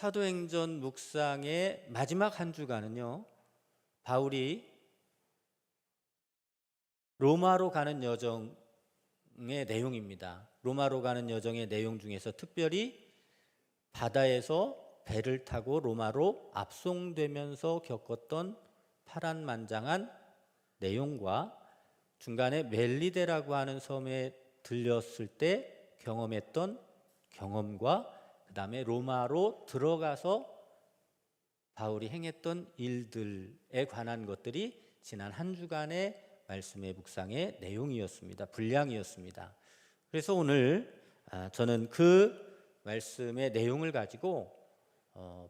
사도행전 묵상의 마지막 한 주간은요, 바울이 로마로 가는 여정의 내용입니다. 로마로 가는 여정의 내용 중에서 특별히 바다에서 배를 타고 로마로 압송되면서 겪었던 파란만장한 내용과 중간에 멜리데라고 하는 섬에 들렸을 때 경험했던 경험과 그 다음에 로마로 들어가서 바울이 행했던 일들에 관한 것들이 지난 한 주간의 말씀의 묵상의 내용이었습니다. 분량이었습니다. 그래서 오늘 저는 그 말씀의 내용을 가지고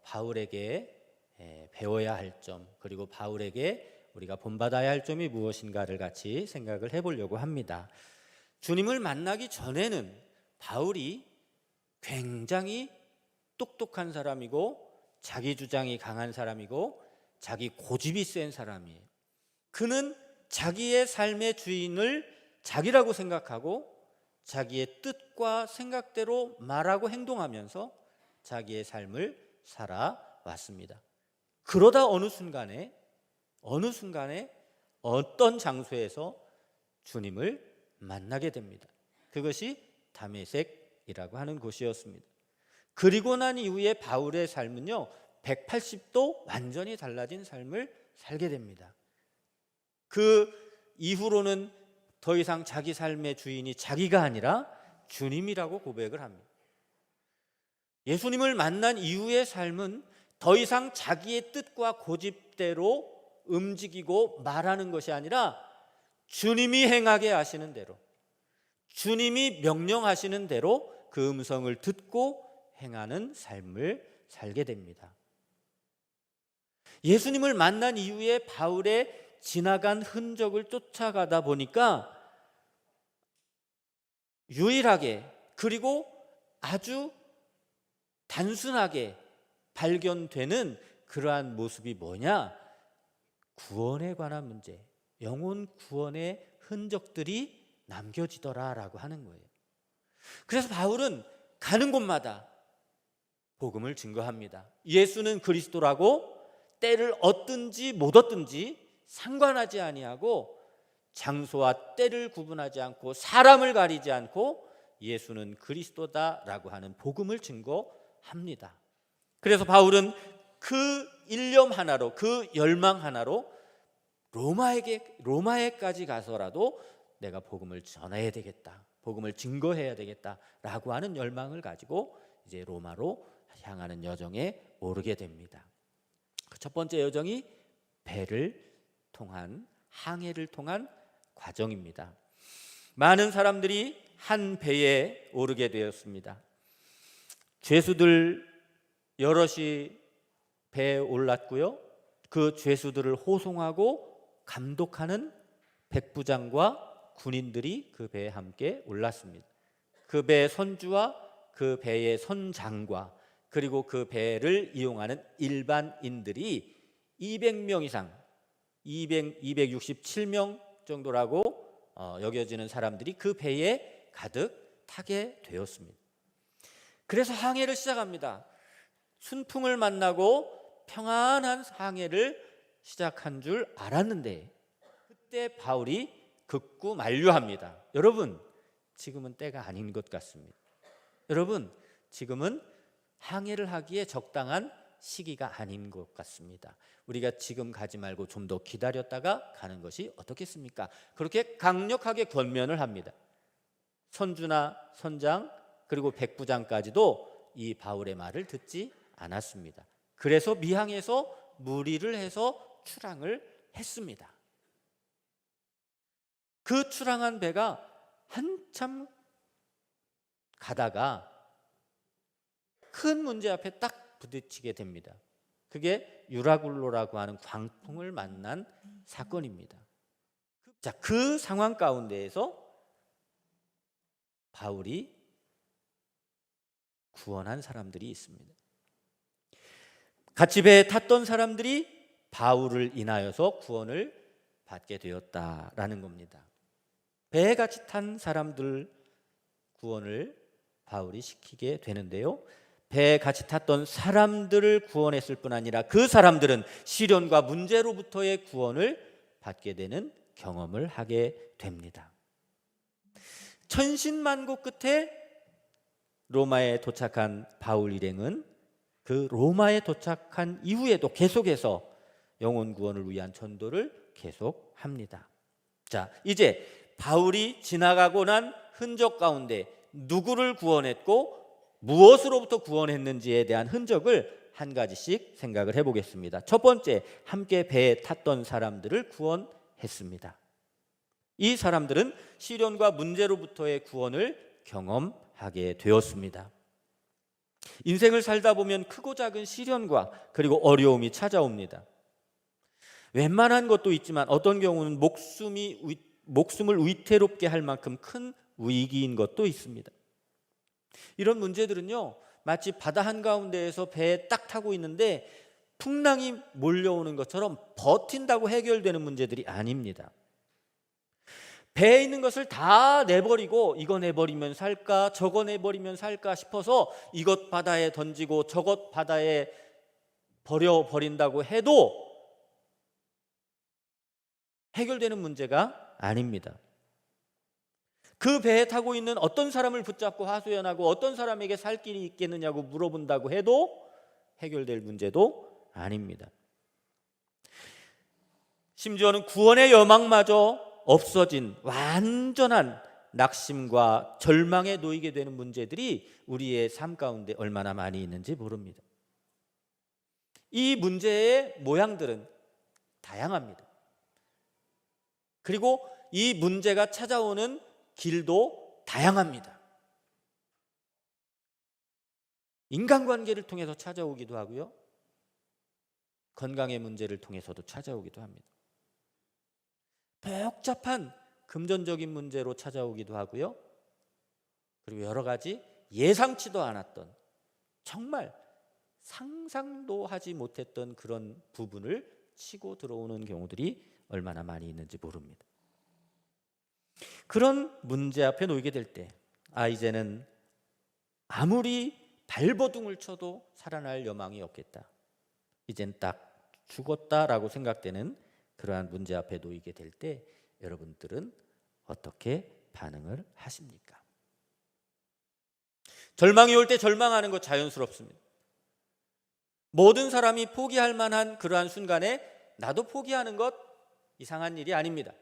바울에게 배워야 할 점, 그리고 바울에게 우리가 본받아야 할 점이 무엇인가를 같이 생각을 해보려고 합니다. 주님을 만나기 전에는 바울이 굉장히 똑똑한 사람이고 자기 주장이 강한 사람이고 자기 고집이 센 사람이에요. 그는 자기의 삶의 주인을 자기라고 생각하고 자기의 뜻과 생각대로 말하고 행동하면서 자기의 삶을 살아왔습니다. 그러다 어느 순간에 어떤 장소에서 주님을 만나게 됩니다. 그것이 다메섹이라고 하는 곳이었습니다. 그리고 난 이후에 바울의 삶은요 180도 완전히 달라진 삶을 살게 됩니다. 그 이후로는 더 이상 자기 삶의 주인이 자기가 아니라 주님이라고 고백을 합니다. 예수님을 만난 이후의 삶은 더 이상 자기의 뜻과 고집대로 움직이고 말하는 것이 아니라 주님이 행하게 하시는 대로, 주님이 명령하시는 대로 그 음성을 듣고 행하는 삶을 살게 됩니다. 예수님을 만난 이후에 바울의 지나간 흔적을 쫓아가다 보니까 유일하게 그리고 아주 단순하게 발견되는 그러한 모습이 뭐냐? 구원에 관한 문제, 영혼 구원의 흔적들이 남겨지더라라고 하는 거예요. 그래서 바울은 가는 곳마다 복음을 증거합니다. 예수는 그리스도라고 때를 얻든지 못 얻든지 상관하지 아니하고 장소와 때를 구분하지 않고 사람을 가리지 않고 예수는 그리스도다라고 하는 복음을 증거합니다. 그래서 바울은 그 일념 하나로, 그 열망 하나로 로마에까지 가서라도 내가 복음을 전해야 되겠다, 복음을 증거해야 되겠다라고 하는 열망을 가지고 이제 로마로 향하는 여정에 오르게 됩니다. 첫 번째 여정이 배를 통한, 항해를 통한 과정입니다. 많은 사람들이 한 배에 오르게 되었습니다. 죄수들 여럿이 배에 올랐고요, 그 죄수들을 호송하고 감독하는 백부장과 군인들이 그 배에 함께 올랐습니다. 그 배의 선주와 그 배의 선장과 그리고 그 배를 이용하는 일반인들이 200명 이상, 267명 정도라고 여겨지는 사람들이 그 배에 가득 타게 되었습니다. 그래서 항해를 시작합니다. 순풍을 만나고 평안한 항해를 시작한 줄 알았는데 그때 바울이 극구 만류합니다. 여러분, 지금은 때가 아닌 것 같습니다. 여러분, 지금은 항해를 하기에 적당한 시기가 아닌 것 같습니다. 우리가 지금 가지 말고 좀 더 기다렸다가 가는 것이 어떻겠습니까? 그렇게 강력하게 권면을 합니다. 선주나 선장 그리고 백부장까지도 이 바울의 말을 듣지 않았습니다. 그래서 미항에서 무리를 해서 출항을 했습니다. 그 출항한 배가 한참 가다가 큰 문제 앞에 딱 부딪히게 됩니다. 그게 유라굴로라고 하는 광풍을 만난 사건입니다. 자, 그 상황 가운데에서 바울이 구원한 사람들이 있습니다. 같이 배에 탔던 사람들이 바울을 인하여서 구원을 받게 되었다라는 겁니다. 배에 같이 탄 사람들 구원을 바울이 시키게 되는데요, 배에 같이 탔던 사람들을 구원했을 뿐 아니라 그 사람들은 시련과 문제로부터의 구원을 받게 되는 경험을 하게 됩니다. 천신만고 끝에 로마에 도착한 바울 일행은 그 로마에 도착한 이후에도 계속해서 영혼 구원을 위한 전도를 계속합니다. 자, 이제 바울이 지나가고 난 흔적 가운데 누구를 구원했고 무엇으로부터 구원했는지에 대한 흔적을 한 가지씩 생각을 해보겠습니다. 첫 번째, 함께 배에 탔던 사람들을 구원했습니다. 이 사람들은 시련과 문제로부터의 구원을 경험하게 되었습니다. 인생을 살다 보면 크고 작은 시련과 그리고 어려움이 찾아옵니다. 웬만한 것도 있지만 어떤 경우는 목숨을 위태롭게 할 만큼 큰 위기인 것도 있습니다. 이런 문제들은요, 마치 바다 한가운데에서 배에 딱 타고 있는데 풍랑이 몰려오는 것처럼 버틴다고 해결되는 문제들이 아닙니다. 배에 있는 것을 다 내버리고 이거 내버리면 살까 저거 내버리면 살까 싶어서 이것 바다에 던지고 저것 바다에 버려버린다고 해도 해결되는 문제가 아닙니다. 그 배에 타고 있는 어떤 사람을 붙잡고 하소연하고 어떤 사람에게 살 길이 있겠느냐고 물어본다고 해도 해결될 문제도 아닙니다. 심지어는 구원의 여망마저 없어진 완전한 낙심과 절망에 놓이게 되는 문제들이 우리의 삶 가운데 얼마나 많이 있는지 모릅니다. 이 문제의 모양들은 다양합니다. 그리고 이 문제가 찾아오는 길도 다양합니다. 인간관계를 통해서 찾아오기도 하고요, 건강의 문제를 통해서도 찾아오기도 합니다. 복잡한 금전적인 문제로 찾아오기도 하고요, 그리고 여러 가지 예상치도 않았던, 정말 상상도 하지 못했던 그런 부분을 치고 들어오는 경우들이 얼마나 많이 있는지 모릅니다. 그런 문제 앞에 놓이게 될 때, 이제는 아무리 발버둥을 쳐도 살아날 여망이 없겠다, 이젠 딱 죽었다라고 생각되는 그러한 문제 앞에 놓이게 될 때 여러분들은 어떻게 반응을 하십니까? 절망이 올 때 절망하는 것 자연스럽습니다. 모든 사람이 포기할 만한 그러한 순간에 나도 포기하는 것 이상한 일이 아닙니다.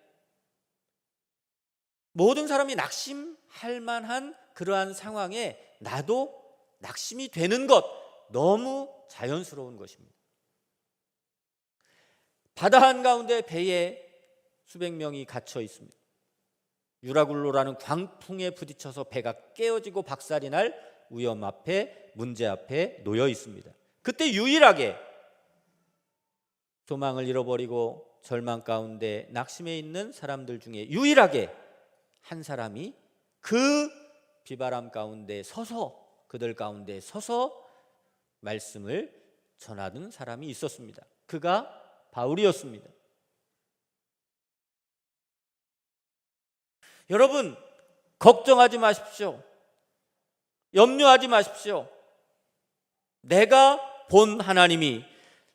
모든 사람이 낙심할 만한 그러한 상황에 나도 낙심이 되는 것 너무 자연스러운 것입니다. 바다 한가운데 배에 수백 명이 갇혀 있습니다. 유라굴로라는 광풍에 부딪혀서 배가 깨어지고 박살이 날 위험 앞에, 문제 앞에 놓여 있습니다. 그때 유일하게 소망을 잃어버리고 절망 가운데 낙심해 있는 사람들 중에 유일하게 한 사람이 그 비바람 가운데 서서, 그들 가운데 서서 말씀을 전하던 사람이 있었습니다. 그가 바울이었습니다. 여러분, 걱정하지 마십시오. 염려하지 마십시오. 내가 본 하나님이,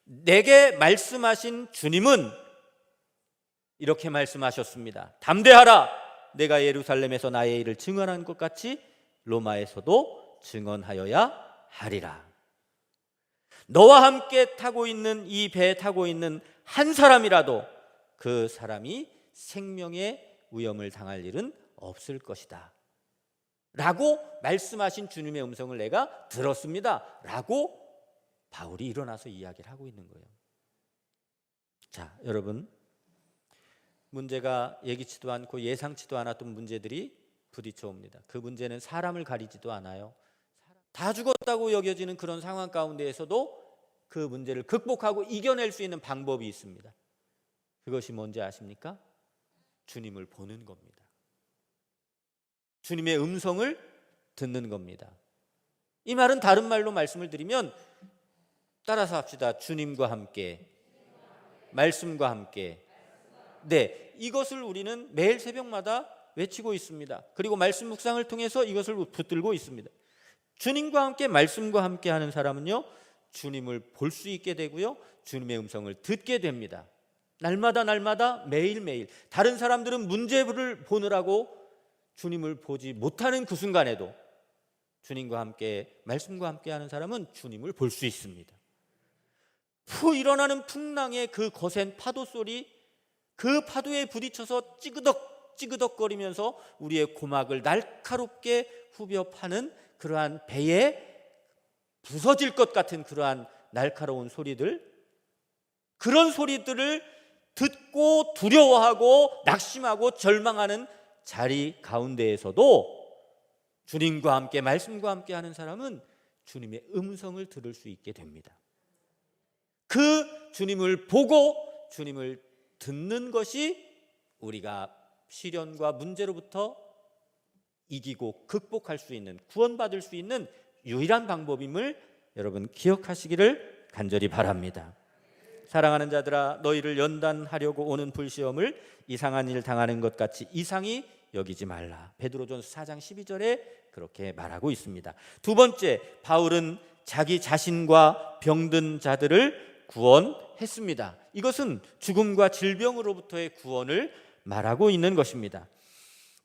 내게 말씀하신 주님은 이렇게 말씀하셨습니다. 담대하라. 내가 예루살렘에서 나의 일을 증언한 것 같이 로마에서도 증언하여야 하리라. 너와 함께 타고 있는 이 배에 타고 있는 한 사람이라도 그 사람이 생명의 위험을 당할 일은 없을 것이다 라고 말씀하신 주님의 음성을 내가 들었습니다 라고 바울이 일어나서 이야기를 하고 있는 거예요. 자, 여러분, 문제가 예기치도 않고 예상치도 않았던 문제들이 부딪혀 옵니다. 그 문제는 사람을 가리지도 않아요. 다 죽었다고 여겨지는 그런 상황 가운데에서도 그 문제를 극복하고 이겨낼 수 있는 방법이 있습니다. 그것이 뭔지 아십니까? 주님을 보는 겁니다. 주님의 음성을 듣는 겁니다. 이 말은 다른 말로 말씀을 드리면, 따라서 합시다. 주님과 함께, 말씀과 함께. 네, 이것을 우리는 매일 새벽마다 외치고 있습니다. 그리고 말씀 묵상을 통해서 이것을 붙들고 있습니다. 주님과 함께 말씀과 함께 하는 사람은요, 주님을 볼 수 있게 되고요, 주님의 음성을 듣게 됩니다. 날마다 매일매일. 다른 사람들은 문제를 보느라고 주님을 보지 못하는 그 순간에도 주님과 함께 말씀과 함께 하는 사람은 주님을 볼 수 있습니다. 후 일어나는 풍랑의 그 거센 파도 소리, 그 파도에 부딪혀서 찌그덕거리면서 우리의 고막을 날카롭게 후벼 파는 그러한 배에 부서질 것 같은 그러한 날카로운 소리들, 그런 소리들을 듣고 두려워하고 낙심하고 절망하는 자리 가운데에서도 주님과 함께 말씀과 함께 하는 사람은 주님의 음성을 들을 수 있게 됩니다. 그 주님을 보고 주님을 듣는 것이 우리가 시련과 문제로부터 이기고 극복할 수 있는, 구원받을 수 있는 유일한 방법임을 여러분 기억하시기를 간절히 바랍니다. 사랑하는 자들아, 너희를 연단하려고 오는 불시험을 이상한 일 당하는 것 같이 이상히 여기지 말라. 베드로전서 4장 12절에 그렇게 말하고 있습니다. 두 번째, 바울은 자기 자신과 병든 자들을 구원했습니다. 이것은 죽음과 질병으로부터의 구원을 말하고 있는 것입니다.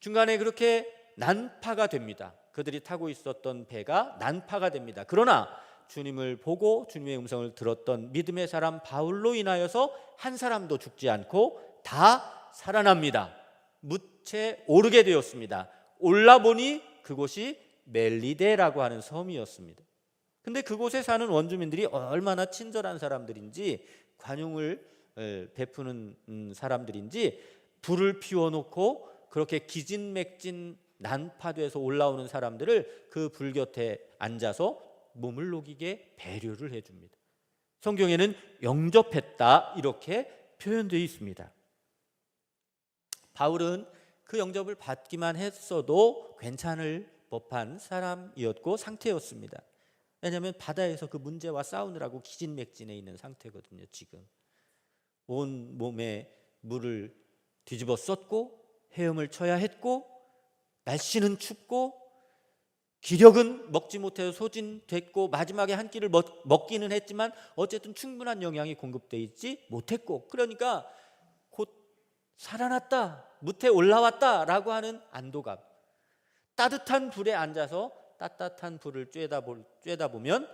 중간에 그렇게 난파가 됩니다. 그들이 타고 있었던 배가 난파가 됩니다. 그러나 주님을 보고 주님의 음성을 들었던 믿음의 사람 바울로 인하여서 한 사람도 죽지 않고 다 살아납니다. 뭇에 오르게 되었습니다. 올라보니 그곳이 멜리데라고 하는 섬이었습니다. 근데 그곳에 사는 원주민들이 얼마나 친절한 사람들인지, 관용을 베푸는 사람들인지 불을 피워놓고 그렇게 기진맥진 난파돼서 올라오는 사람들을 그 불 곁에 앉아서 몸을 녹이게 배려를 해줍니다. 성경에는 영접했다 이렇게 표현되어 있습니다. 바울은 그 영접을 받기만 했어도 괜찮을 법한 사람이었고 상태였습니다. 왜냐하면 바다에서 그 문제와 싸우느라고 기진맥진해 있는 상태거든요. 지금 온 몸에 물을 뒤집어 썼고 헤엄을 쳐야 했고, 날씨는 춥고, 기력은 먹지 못해서 소진됐고, 마지막에 한 끼를 먹기는 했지만 어쨌든 충분한 영양이 공급되어 있지 못했고, 그러니까 곧 살아났다, 뭇에 올라왔다라고 하는 안도감, 따뜻한 불에 앉아서 따뜻한 불을 쬐다 보면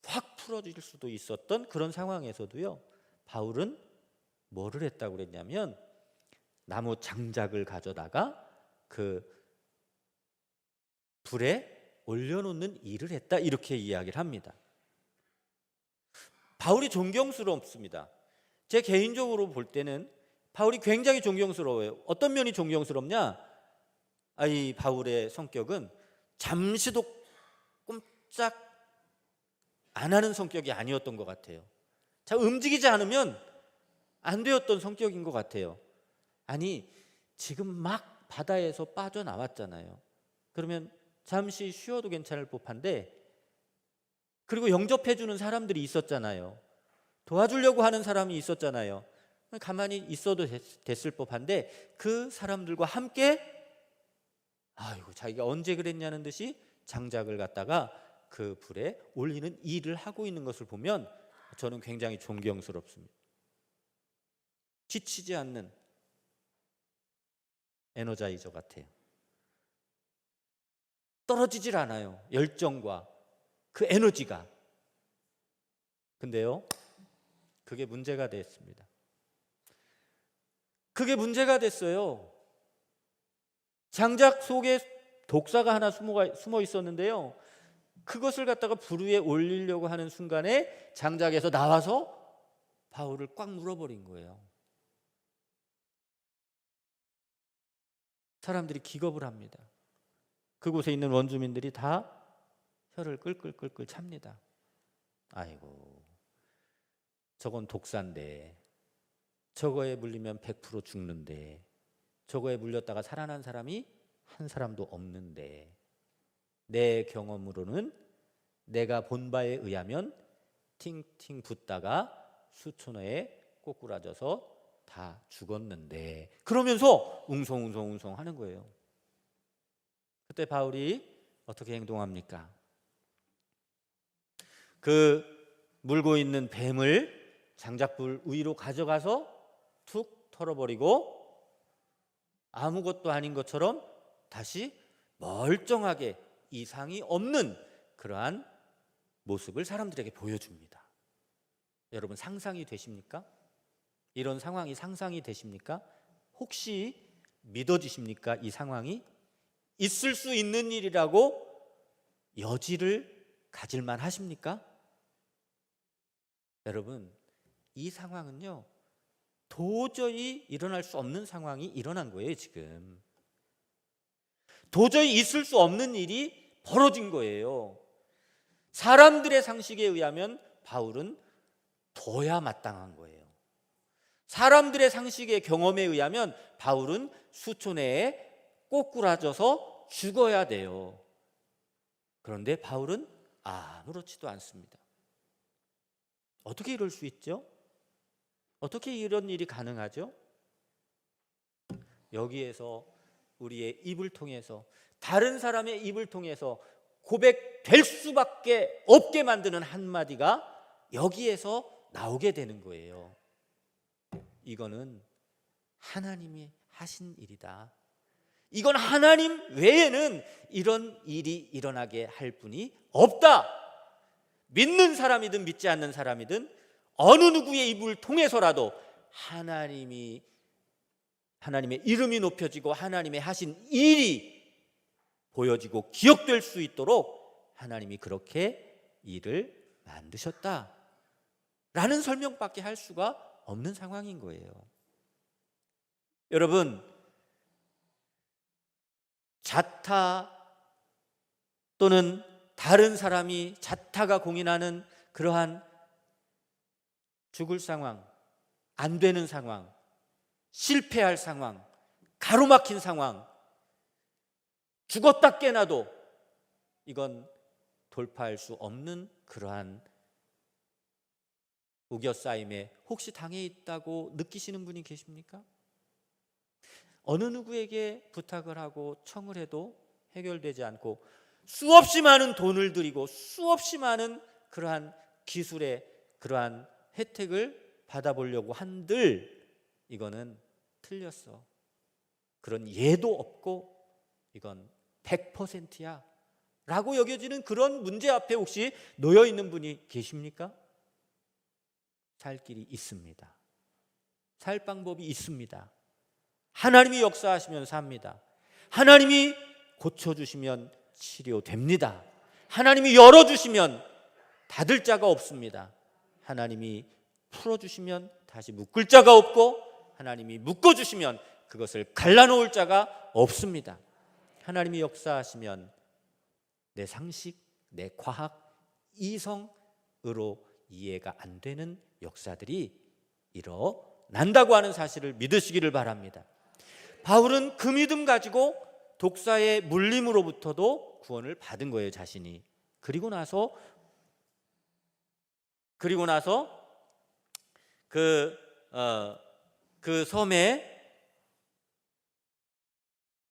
확 풀어질 수도 있었던 그런 상황에서도요, 바울은 뭐를 했다고 그랬냐면 나무 장작을 가져다가 그 불에 올려놓는 일을 했다 이렇게 이야기를 합니다. 바울이 존경스럽습니다. 제 개인적으로 볼 때는 바울이 굉장히 존경스러워요. 어떤 면이 존경스럽냐? 이 바울의 성격은 잠시도 꼼짝 안 하는 성격이 아니었던 것 같아요. 자, 움직이지 않으면 안 되었던 성격인 것 같아요. 아니, 지금 막 바다에서 빠져나왔잖아요. 그러면 잠시 쉬어도 괜찮을 법한데, 그리고 영접해주는 사람들이 있었잖아요. 도와주려고 하는 사람이 있었잖아요. 가만히 있어도 됐을 법한데 그 사람들과 함께 자기가 언제 그랬냐는 듯이 장작을 갖다가 그 불에 올리는 일을 하고 있는 것을 보면 저는 굉장히 존경스럽습니다. 지치지 않는 에너자이저 같아요. 떨어지질 않아요. 열정과 그 에너지가. 근데요, 그게 문제가 됐습니다. 그게 문제가 됐어요. 장작 속에 독사가 하나 숨어 있었는데요, 그것을 갖다가 불 위에 올리려고 하는 순간에 장작에서 나와서 바울을 꽉 물어버린 거예요. 사람들이 기겁을 합니다. 그곳에 있는 원주민들이 다 혀를 끌끌끌끌 찹니다. 아이고, 저건 독사인데, 저거에 물리면 100% 죽는데, 저거에 물렸다가 살아난 사람이 한 사람도 없는데, 내 경험으로는 내가 본 바에 의하면 팅팅 붓다가 수천 회에 꼬꾸라져서 다 죽었는데, 그러면서 웅성웅성 하는 거예요. 그때 바울이 어떻게 행동합니까? 그 물고 있는 뱀을 장작불 위로 가져가서 툭 털어버리고 아무것도 아닌 것처럼 다시 멀쩡하게 이상이 없는 그러한 모습을 사람들에게 보여줍니다. 여러분 상상이 되십니까? 이런 상황이 상상이 되십니까? 혹시 믿어지십니까? 이 상황이 있을 수 있는 일이라고 여지를 가질만 하십니까? 여러분, 이 상황은요 도저히 일어날 수 없는 상황이 일어난 거예요. 지금 도저히 있을 수 없는 일이 벌어진 거예요. 사람들의 상식에 의하면 바울은 둬야 마땅한 거예요. 사람들의 상식의 경험에 의하면 바울은 수초 내에 꼬꾸라져서 죽어야 돼요. 그런데 바울은 아무렇지도 않습니다. 어떻게 이럴 수 있죠? 어떻게 이런 일이 가능하죠? 여기에서 우리의 입을 통해서, 다른 사람의 입을 통해서 고백될 수밖에 없게 만드는 한마디가 여기에서 나오게 되는 거예요. 이거는 하나님이 하신 일이다. 이건 하나님 외에는 이런 일이 일어나게 할 분이 없다. 믿는 사람이든 믿지 않는 사람이든 어느 누구의 입을 통해서라도 하나님의 이름이 높여지고 하나님의 하신 일이 보여지고 기억될 수 있도록 하나님이 그렇게 일을 만드셨다 라는 설명밖에 할 수가 없는 상황인 거예요. 여러분, 자타 또는 다른 사람이 자타가 공인하는 그러한 죽을 상황, 안 되는 상황, 실패할 상황, 가로막힌 상황, 죽었다 깨나도 이건 돌파할 수 없는 그러한 우겨싸임에 혹시 당해 있다고 느끼시는 분이 계십니까? 어느 누구에게 부탁을 하고 청을 해도 해결되지 않고 수없이 많은 돈을 들이고 수없이 많은 그러한 기술의 그러한 혜택을 받아보려고 한들 이거는 틀렸어. 그런 예도 없고 이건 100%야 라고 여겨지는 그런 문제 앞에 혹시 놓여 있는 분이 계십니까? 살 길이 있습니다. 살 방법이 있습니다. 하나님이 역사하시면 삽니다. 하나님이 고쳐주시면 치료됩니다. 하나님이 열어주시면 닫을 자가 없습니다. 하나님이 풀어주시면 다시 묶을 자가 없고 하나님이 묶어주시면 그것을 갈라놓을 자가 없습니다. 하나님이 역사하시면 내 상식, 내 과학, 이성으로 이해가 안 되는 역사들이 일어난다고 하는 사실을 믿으시기를 바랍니다. 바울은 그 믿음 가지고 독사의 물림으로부터도 구원을 받은 거예요, 자신이. 그리고 나서 그 섬에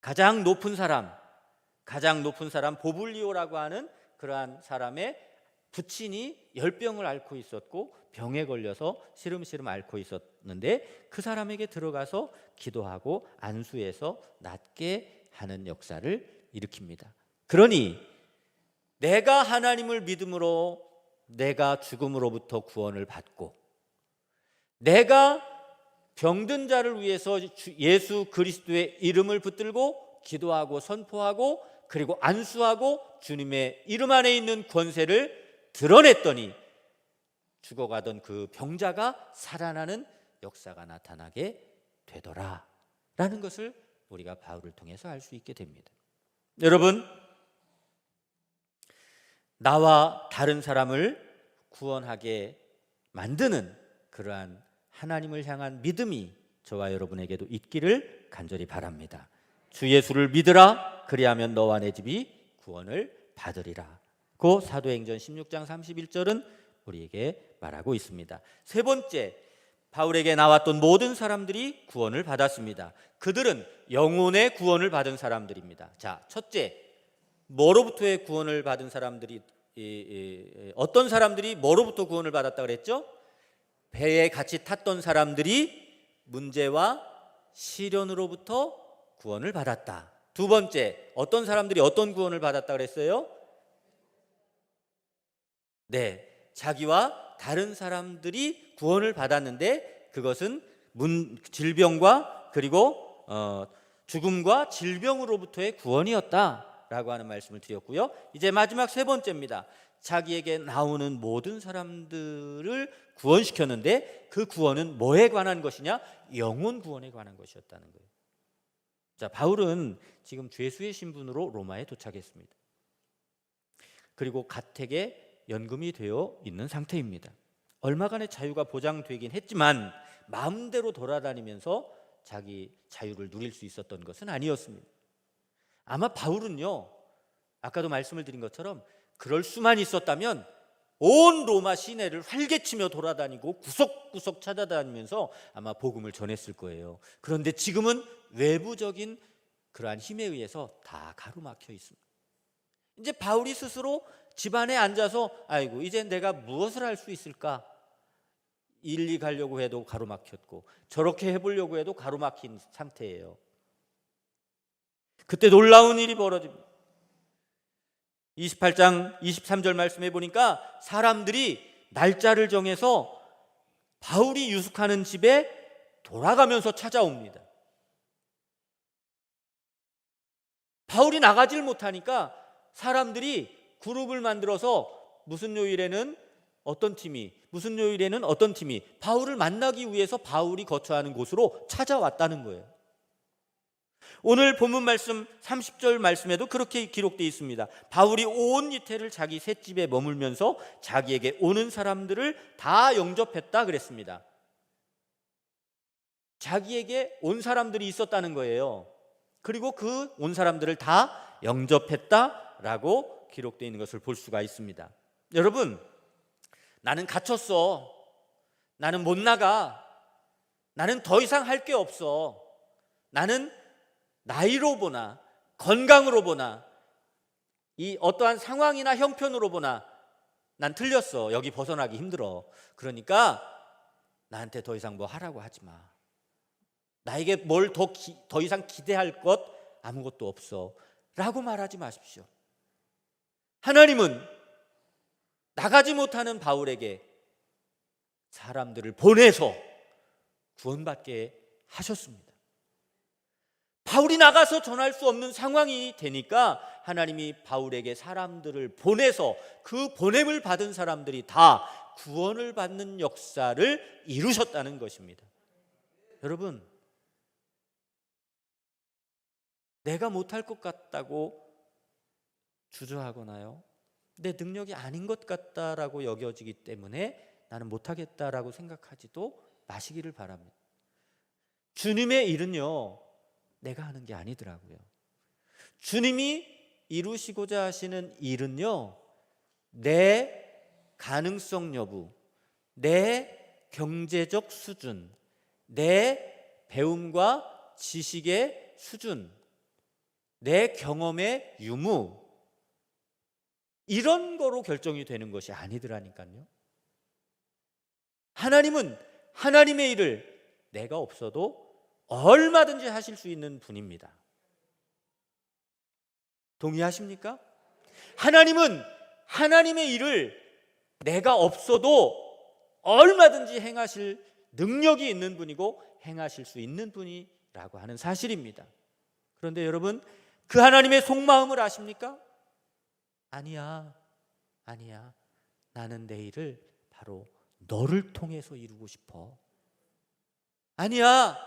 가장 높은 사람 보블리오라고 하는 그러한 사람의 부친이 열병을 앓고 있었고 병에 걸려서 시름시름 앓고 있었는데 그 사람에게 들어가서 기도하고 안수해서 낫게 하는 역사를 일으킵니다. 그러니 내가 하나님을 믿음으로 내가 죽음으로부터 구원을 받고 내가 병든 자를 위해서 예수 그리스도의 이름을 붙들고 기도하고 선포하고 그리고 안수하고 주님의 이름 안에 있는 권세를 드러냈더니 죽어가던 그 병자가 살아나는 역사가 나타나게 되더라라는 것을 우리가 바울을 통해서 알 수 있게 됩니다. 여러분, 나와 다른 사람을 구원하게 만드는 그러한 하나님을 향한 믿음이 저와 여러분에게도 있기를 간절히 바랍니다. 주 예수를 믿으라, 그리하면 너와 내 집이 구원을 받으리라. 그 사도행전 16장 31절은 우리에게 말하고 있습니다. 세 번째, 바울에게 나왔던 모든 사람들이 구원을 받았습니다. 그들은 영혼의 구원을 받은 사람들입니다. 자, 첫째, 뭐로부터의 구원을 받은 사람들이 어떤 사람들이 뭐로부터 구원을 받았다 그랬죠? 배에 같이 탔던 사람들이 문제와 시련으로부터 구원을 받았다. 두 번째, 어떤 사람들이 어떤 구원을 받았다 그랬어요? 네, 자기와 다른 사람들이 구원을 받았는데 그것은 질병과 그리고 죽음과 질병으로부터의 구원이었다라고 하는 말씀을 드렸고요. 이제 마지막 세 번째입니다. 자기에게 나오는 모든 사람들을 구원시켰는데 그 구원은 뭐에 관한 것이냐? 영혼 구원에 관한 것이었다는 거예요. 자, 바울은 지금 죄수의 신분으로 로마에 도착했습니다. 그리고 가택에 연금이 되어 있는 상태입니다. 얼마간의 자유가 보장되긴 했지만 마음대로 돌아다니면서 자기 자유를 누릴 수 있었던 것은 아니었습니다. 아마 바울은요, 아까도 말씀을 드린 것처럼 그럴 수만 있었다면 온 로마 시내를 활개치며 돌아다니고 구석구석 찾아다니면서 아마 복음을 전했을 거예요. 그런데 지금은 외부적인 그러한 힘에 의해서 다 가로막혀 있습니다. 이제 바울이 스스로 집안에 앉아서 아이고 이제 내가 무엇을 할 수 있을까? 일리 가려고 해도 가로막혔고 저렇게 해보려고 해도 가로막힌 상태예요. 그때 놀라운 일이 벌어집니다. 28장 23절 말씀해 보니까 사람들이 날짜를 정해서 바울이 유숙하는 집에 돌아가면서 찾아옵니다. 바울이 나가질 못하니까 사람들이 그룹을 만들어서 무슨 요일에는 어떤 팀이, 무슨 요일에는 어떤 팀이 바울을 만나기 위해서 바울이 거처하는 곳으로 찾아왔다는 거예요. 오늘 본문 말씀 30절 말씀에도 그렇게 기록되어 있습니다. 바울이 온 이태를 자기 셋집에 머물면서 자기에게 오는 사람들을 다 영접했다 그랬습니다. 자기에게 온 사람들이 있었다는 거예요. 그리고 그 온 사람들을 다 영접했다라고 기록되어 있는 것을 볼 수가 있습니다. 여러분, 나는 갇혔어. 나는 못 나가. 나는 더 이상 할 게 없어. 나는 나이로 보나 건강으로 보나 이 어떠한 상황이나 형편으로 보나 난 틀렸어. 여기 벗어나기 힘들어. 그러니까 나한테 더 이상 뭐 하라고 하지 마. 나에게 뭘 더 이상 기대할 것 아무것도 없어 라고 말하지 마십시오. 하나님은 나가지 못하는 바울에게 사람들을 보내서 구원받게 하셨습니다. 바울이 나가서 전할 수 없는 상황이 되니까 하나님이 바울에게 사람들을 보내서 그 보냄을 받은 사람들이 다 구원을 받는 역사를 이루셨다는 것입니다. 여러분, 내가 못할 것 같다고 주저하거나요, 내 능력이 아닌 것 같다라고 여겨지기 때문에 나는 못하겠다라고 생각하지도 마시기를 바랍니다. 주님의 일은요, 내가 하는 게 아니더라고요. 주님이 이루시고자 하시는 일은요, 내 가능성 여부, 내 경제적 수준, 내 배움과 지식의 수준, 내 경험의 유무, 이런 거로 결정이 되는 것이 아니더라니까요. 하나님은 하나님의 일을 내가 없어도 얼마든지 하실 수 있는 분입니다. 동의하십니까? 하나님은 하나님의 일을 내가 없어도 얼마든지 행하실 능력이 있는 분이고 행하실 수 있는 분이라고 하는 사실입니다. 그런데 여러분, 그 하나님의 속마음을 아십니까? 아니야. 나는 내 일을 바로 너를 통해서 이루고 싶어. 아니야.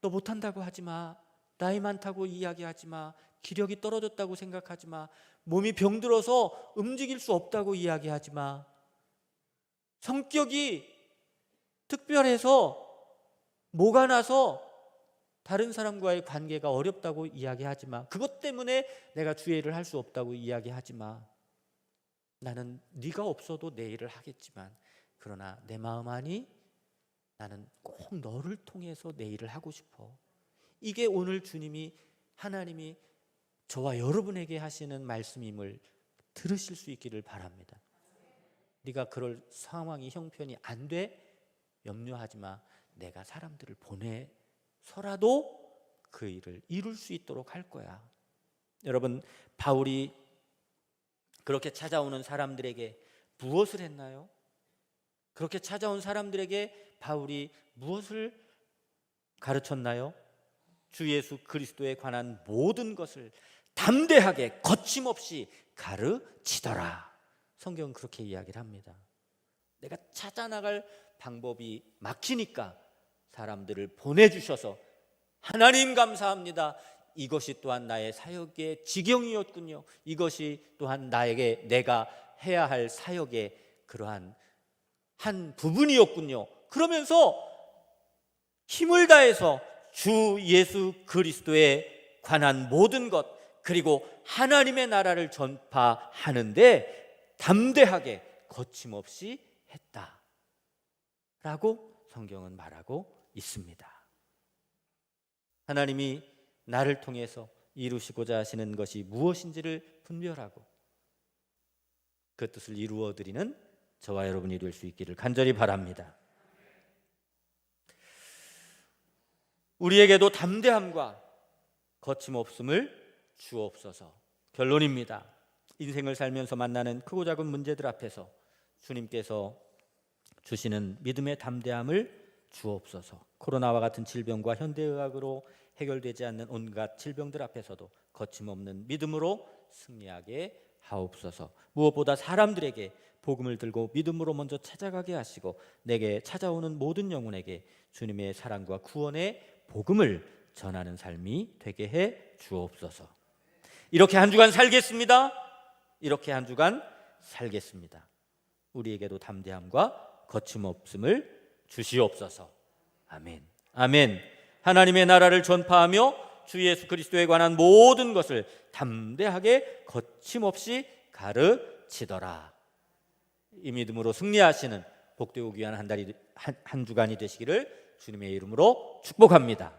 너 못한다고 하지 마. 나이 많다고 이야기하지 마. 기력이 떨어졌다고 생각하지 마. 몸이 병들어서 움직일 수 없다고 이야기하지 마. 성격이 특별해서 뭐가 나서 다른 사람과의 관계가 어렵다고 이야기하지 마. 그것 때문에 내가 주의 일을 할 수 없다고 이야기하지 마. 나는 네가 없어도 내 일을 하겠지만 그러나 내 마음 아니? 나는 꼭 너를 통해서 내 일을 하고 싶어. 이게 오늘 하나님이 저와 여러분에게 하시는 말씀임을 들으실 수 있기를 바랍니다. 네가 그럴 상황이 형편이 안 돼? 염려하지 마. 내가 사람들을 보내서라도 그 일을 이룰 수 있도록 할 거야. 여러분, 바울이 그렇게 찾아오는 사람들에게 무엇을 했나요? 그렇게 찾아온 사람들에게 바울이 무엇을 가르쳤나요? 주 예수 그리스도에 관한 모든 것을 담대하게 거침없이 가르치더라. 성경은 그렇게 이야기를 합니다. 내가 찾아나갈 방법이 막히니까 사람들을 보내주셔서 하나님 감사합니다. 이것이 또한 나의 사역의 지경이었군요. 이것이 또한 나에게 내가 해야 할 사역의 그러한 한 부분이었군요. 그러면서 힘을 다해서 주 예수 그리스도에 관한 모든 것, 그리고 하나님의 나라를 전파하는데 담대하게 거침없이 했다라고 성경은 말하고 있습니다. 하나님이 나를 통해서 이루시고자 하시는 것이 무엇인지를 분별하고 그 뜻을 이루어드리는 저와 여러분이 될 수 있기를 간절히 바랍니다. 우리에게도 담대함과 거침없음을 주옵소서. 결론입니다. 인생을 살면서 만나는 크고 작은 문제들 앞에서 주님께서 주시는 믿음의 담대함을 주옵소서. 코로나와 같은 질병과 현대의학으로 해결되지 않는 온갖 질병들 앞에서도 거침없는 믿음으로 승리하게 하옵소서. 무엇보다 사람들에게 복음을 들고 믿음으로 먼저 찾아가게 하시고 내게 찾아오는 모든 영혼에게 주님의 사랑과 구원의 복음을 전하는 삶이 되게 해 주옵소서. 이렇게 한 주간 살겠습니다. 이렇게 한 주간 살겠습니다. 우리에게도 담대함과 거침없음을 주시옵소서. 아멘. 아멘. 하나님의 나라를 전파하며 주 예수 그리스도에 관한 모든 것을 담대하게 거침없이 가르치더라. 이 믿음으로 승리하시는 복되고 귀한 한 주간이 되시기를 주님의 이름으로 축복합니다.